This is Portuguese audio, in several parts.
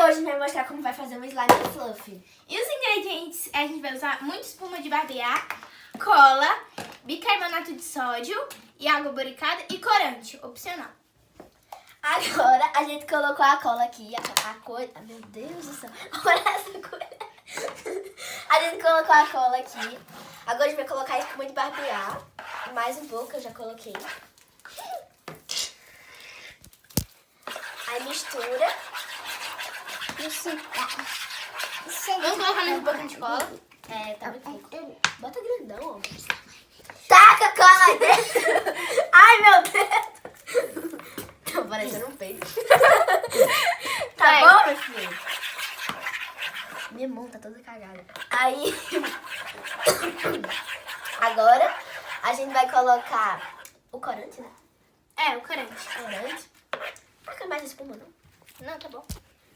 hoje a gente vai mostrar como vai fazer um slime fluffy. E os ingredientes, a gente vai usar muita espuma de barbear, cola, bicarbonato de sódio e água boricada e corante, opcional. Agora a gente colocou a cola aqui, a cor... Ah, meu Deus do céu, olha essa cor. A gente colocou a cola aqui. Agora a gente vai colocar a espuma de barbear. Mais um pouco, eu já coloquei. Aí mistura. Vamos colocar mais um pouquinho de cola. É, tá muito pouco. Bota grandão, ó. Taca a cola aí dentro. Ai, meu Deus. Tá parecendo um peixe. Tá bom, meu filho? Minha mão tá toda cagada. Aí, agora a gente vai colocar o corante, né? É, o corante. Corante. Não quer mais espuma, não? Não, tá bom.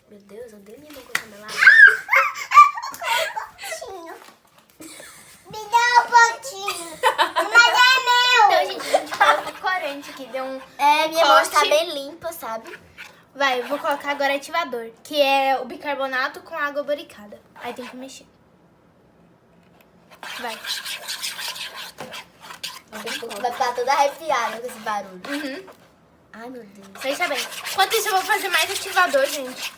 Meu Deus, eu dei minha mão com a melada. Me dá um pontinho. Mas é Então, meu. gente, a gente colocou corante aqui, deu um... É, minha mão está corte. bem limpa, sabe? Vai, eu vou colocar agora ativador, que é o bicarbonato com água boricada. Aí tem que mexer. Vai. Vai ficar toda arrepiada com esse barulho. Uhum. Ai, meu Deus. Pensa bem. Enquanto isso, eu vou fazer mais ativador, gente.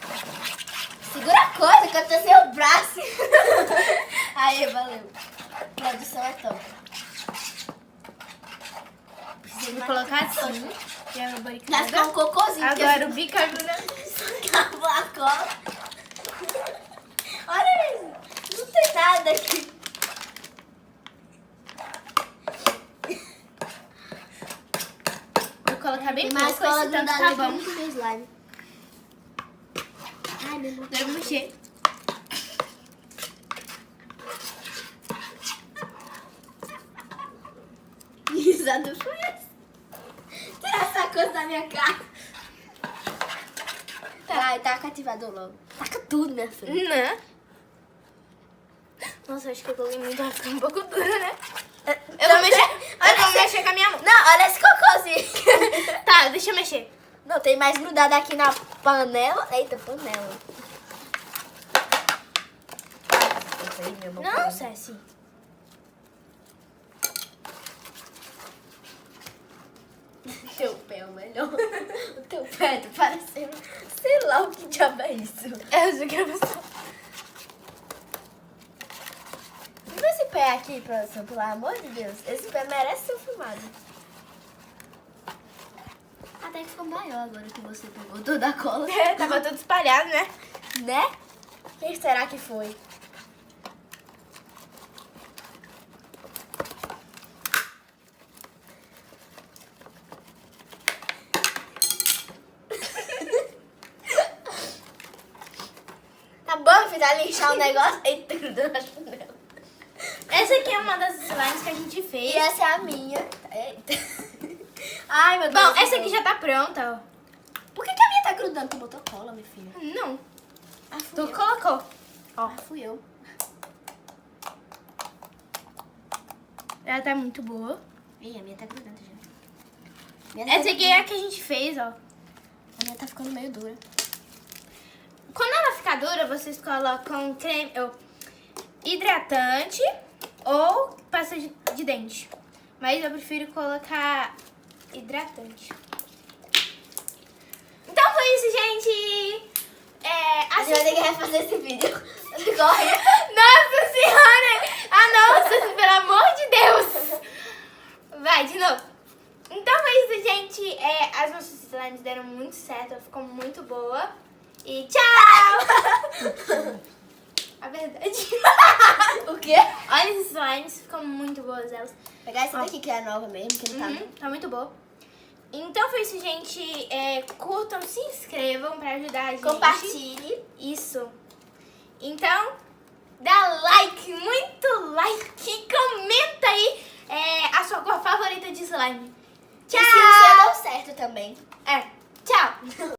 Segura a coisa que eu tô sem o braço. Aí, valeu. Produção é top. Vou colocar assim. E a água Vai boricada. ficar um cocôzinho. Agora o bicarbonato. Acabou a cola. Olha isso. Não tem nada aqui. Vou colocar bem Tem mais pouco, cola esse tanto grudada tá aqui bom. no slime. Ai, meu Deus. Agora eu vou mexer. Que risada foi essa? Tira essa coisa da minha cara. Vai, taca ativador logo. Taca tudo, minha filha. Né? Nossa, acho que eu coloquei muito, vai ficar um pouco dura, né? Eu vou mexer. Eu vou mexer com a minha mão. Não, olha esse cocôzinho. Tá, deixa eu mexer. Não, tem mais grudado aqui na panela. Eita, panela. Não, Ceci. Teu pé é o melhor. O teu pé tá parecendo... Sei lá o que diabo é isso. Eu só quero mostrar. Vê esse pé aqui, produção, pelo amor de Deus. Esse pé merece ser filmado. Até que ficou maior agora que você pegou toda a cola. É, tava tudo espalhado, né? Né? Quem será que foi? Tá bom, filho, vai lixar o negócio. Eita, grudou na panela. Essa aqui é uma das slimes que a gente fez. E essa é a minha. Eita. Ai, meu Deus. Bom, essa aqui já tá pronta, Por que a minha tá grudando? Tu botou cola, minha filha. ó. Não. Ah, fui Tu eu. colocou. Ó, Ah, fui eu. ela tá muito boa. Ih, a minha tá grudando já. Essa aqui é a que a gente fez, ó. A minha tá ficando meio dura. Quando ela ficar dura, vocês colocam creme, hidratante ou pasta de dente. Mas eu prefiro colocar hidratante. Então foi isso, gente. A gente vai ter que refazer esse vídeo. Corre. Nossa senhora! Ah, nossa, pelo amor de Deus! Vai, de novo. Então foi isso, gente. As nossas slimes deram muito certo, ela ficou muito boa. E tchau! A verdade. O quê? Olha esses slimes, ficam muito boas elas. Pegar essa daqui que é nova mesmo, que não tá... Tá muito boa. Então foi isso, gente. Curtam, se inscrevam pra ajudar a gente. Compartilhe. Isso. Então, dá like, muito like. E comenta aí a sua cor favorita de slime. Tchau! E se o seu deu certo também. Tchau!